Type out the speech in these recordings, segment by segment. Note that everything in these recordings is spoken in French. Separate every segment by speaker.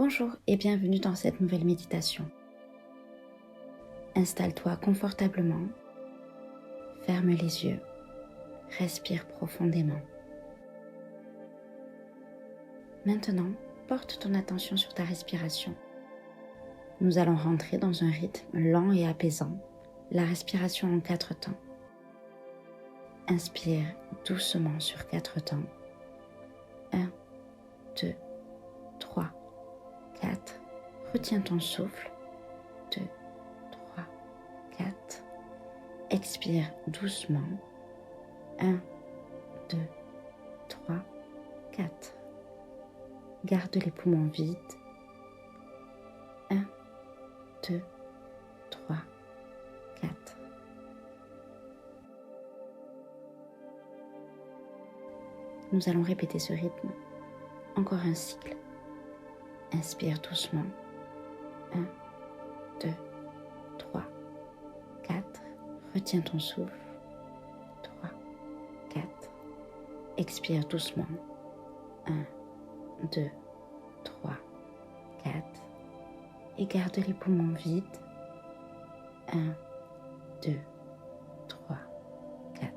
Speaker 1: Bonjour et bienvenue dans cette nouvelle méditation. Installe-toi confortablement, ferme les yeux, respire profondément. Maintenant, porte ton attention sur ta respiration. Nous allons rentrer dans un rythme lent et apaisant, la respiration en 4 temps. Inspire doucement sur 4 temps. 1, 2, 3, 4. Retiens ton souffle. 2, 3, 4. Expire doucement. 1, 2, 3, 4. Garde les poumons vides. 1, 2, 3, 4. Nous allons répéter ce rythme. Encore un cycle. Inspire doucement. 1, 2, 3, 4. Retiens ton souffle. 3, 4. Expire doucement. 1, 2, 3, 4. Et garde les poumons vides. 1, 2, 3, 4.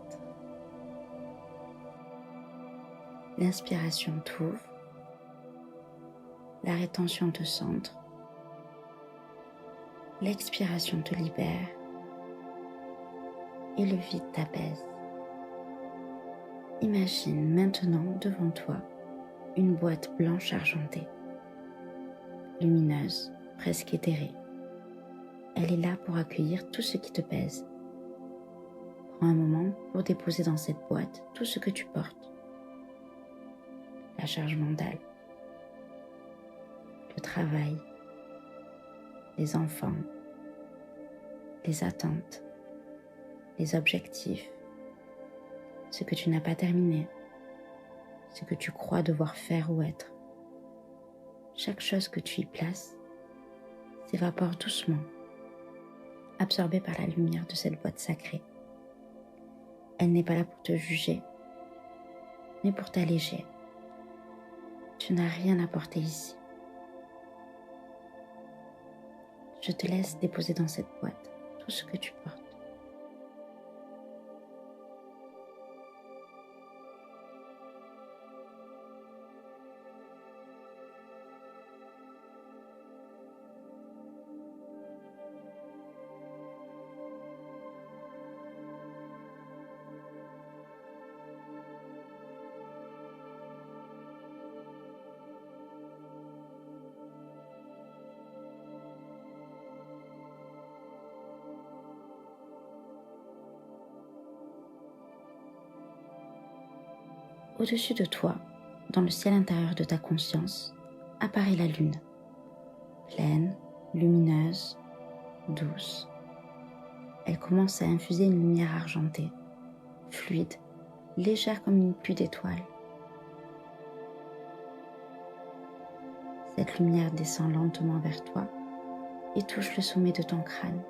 Speaker 1: L'inspiration t'ouvre. La rétention te centre. L'expiration te libère. Et le vide t'apaise. Imagine maintenant devant toi une boîte blanche argentée, lumineuse, presque éthérée. Elle est là pour accueillir tout ce qui te pèse. Prends un moment pour déposer dans cette boîte tout ce que tu portes. La charge mentale, le travail, les enfants, les attentes, les objectifs, ce que tu n'as pas terminé, ce que tu crois devoir faire ou être. Chaque chose que tu y places s'évapore doucement, absorbée par la lumière de cette boîte sacrée. Elle n'est pas là pour te juger, mais pour t'alléger. Tu n'as rien à porter ici. Je te laisse déposer dans cette boîte tout ce que tu portes. Au-dessus de toi, dans le ciel intérieur de ta conscience, apparaît la lune, pleine, lumineuse, douce. Elle commence à infuser une lumière argentée, fluide, légère comme une pluie d'étoiles. Cette lumière descend lentement vers toi et touche le sommet de ton crâne.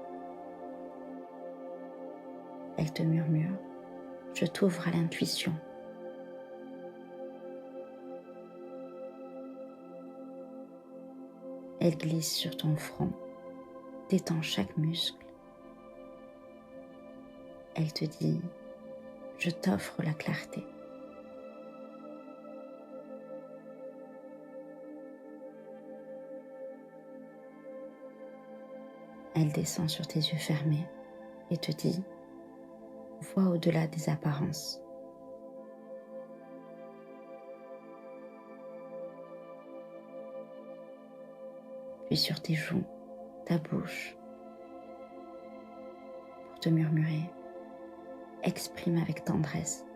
Speaker 1: Elle te murmure « Je t'ouvre à l'intuition ». Elle glisse sur ton front, détend chaque muscle. Elle te dit « Je t'offre la clarté ». Elle descend sur tes yeux fermés et te dit « Vois au-delà des apparences ». Puis sur tes joues, ta bouche, pour te murmurer, exprime avec tendresse.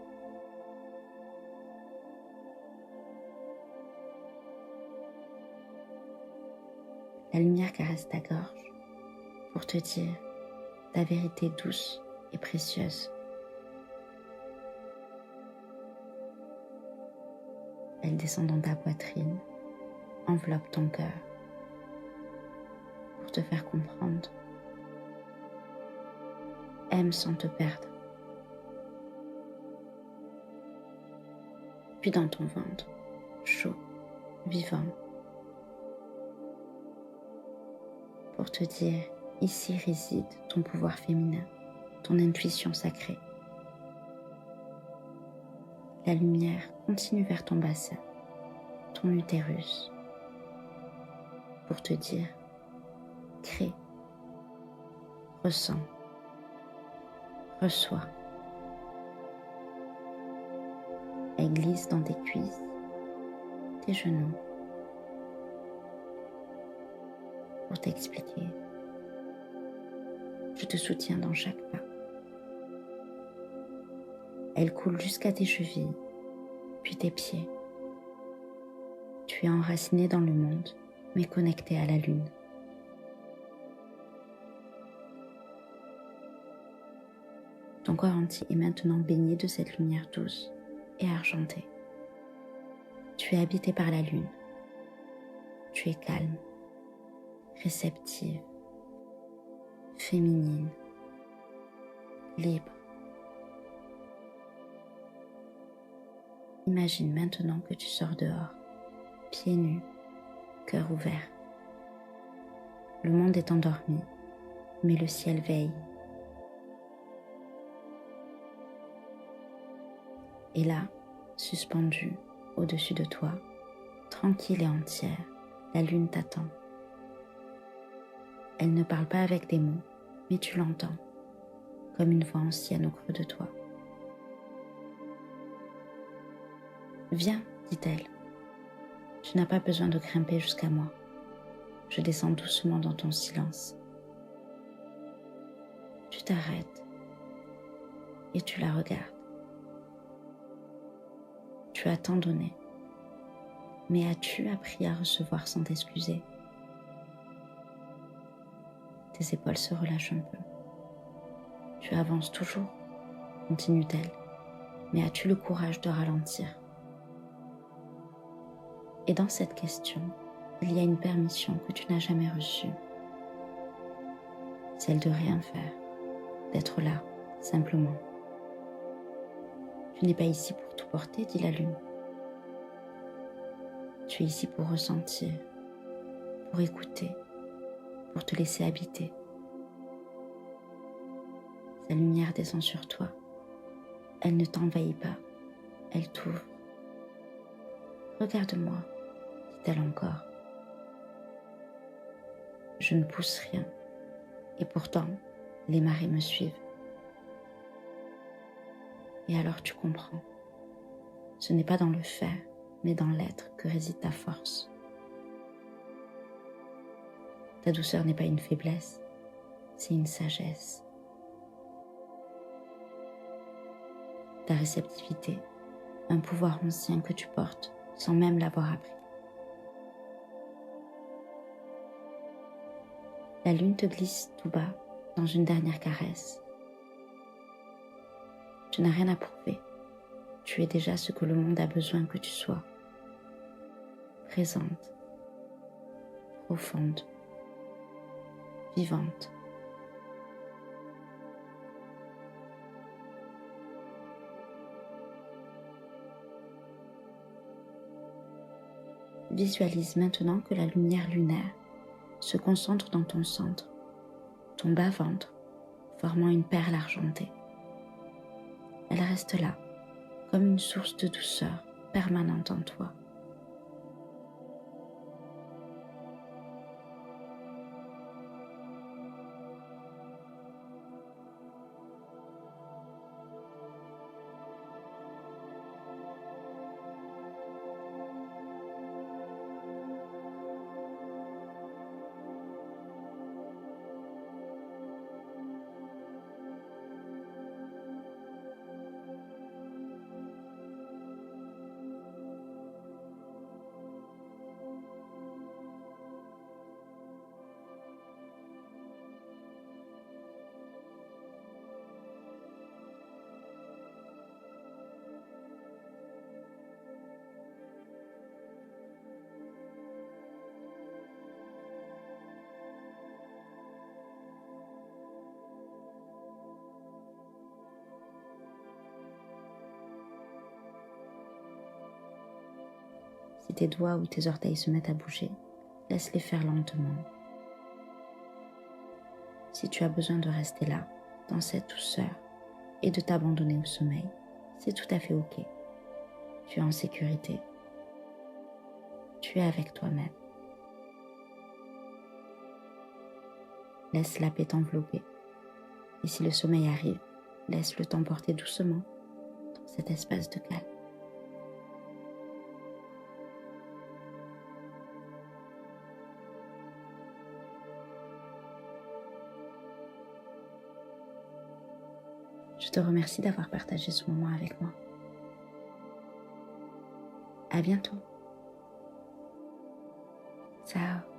Speaker 1: La lumière caresse ta gorge pour te dire ta vérité douce et précieuse. Elle descend dans ta poitrine, enveloppe ton cœur pour te faire comprendre. Aime sans te perdre. Puis dans ton ventre, chaud, vivant, pour te dire, ici réside ton pouvoir féminin, ton intuition sacrée. La lumière continue vers ton bassin, ton utérus, pour te dire, crée, ressens, reçois. Elle glisse dans tes cuisses, tes genoux, pour t'expliquer. Je te soutiens dans chaque pas. Elle coule jusqu'à tes chevilles, puis tes pieds. Tu es enraciné dans le monde, mais connecté à la lune. Ton corps entier est maintenant baigné de cette lumière douce et argentée. Tu es habité par la lune. Tu es calme, réceptive, féminine, libre. Imagine maintenant que tu sors dehors, pieds nus, cœur ouvert. Le monde est endormi, mais le ciel veille. Et là, suspendue au-dessus de toi, tranquille et entière, la lune t'attend. Elle ne parle pas avec des mots, mais tu l'entends, comme une voix ancienne au creux de toi. Viens, dit-elle, tu n'as pas besoin de grimper jusqu'à moi. Je descends doucement dans ton silence. Tu t'arrêtes et tu la regardes. Tu as tant donné, mais as-tu appris à recevoir sans t'excuser? Tes épaules se relâchent un peu. Tu avances toujours, continue-t-elle, mais as-tu le courage de ralentir? Et dans cette question, il y a une permission que tu n'as jamais reçue. Celle de rien faire, d'être là, simplement. Tu n'es pas ici pour tout porter, dit la lune. Tu es ici pour ressentir, pour écouter, pour te laisser habiter. Sa lumière descend sur toi. Elle ne t'envahit pas, elle t'ouvre. Regarde-moi, dit-elle encore. Je ne pousse rien, et pourtant, les marées me suivent. Et alors tu comprends. Ce n'est pas dans le faire, mais dans l'être que réside ta force. Ta douceur n'est pas une faiblesse, c'est une sagesse. Ta réceptivité, un pouvoir ancien que tu portes sans même l'avoir appris. La lune te glisse tout bas dans une dernière caresse. Tu n'as rien à prouver. Tu es déjà ce que le monde a besoin que tu sois. Présente, profonde, vivante. Visualise maintenant que la lumière lunaire se concentre dans ton centre, ton bas-ventre, formant une perle argentée. Elle reste là, comme une source de douceur permanente en toi. Si tes doigts ou tes orteils se mettent à bouger, laisse-les faire lentement. Si tu as besoin de rester là, dans cette douceur, et de t'abandonner au sommeil, c'est tout à fait ok. Tu es en sécurité. Tu es avec toi-même. Laisse la paix t'envelopper. Et si le sommeil arrive, laisse-le t'emporter doucement dans cet espace de calme. Je te remercie d'avoir partagé ce moment avec moi. À bientôt. Ciao.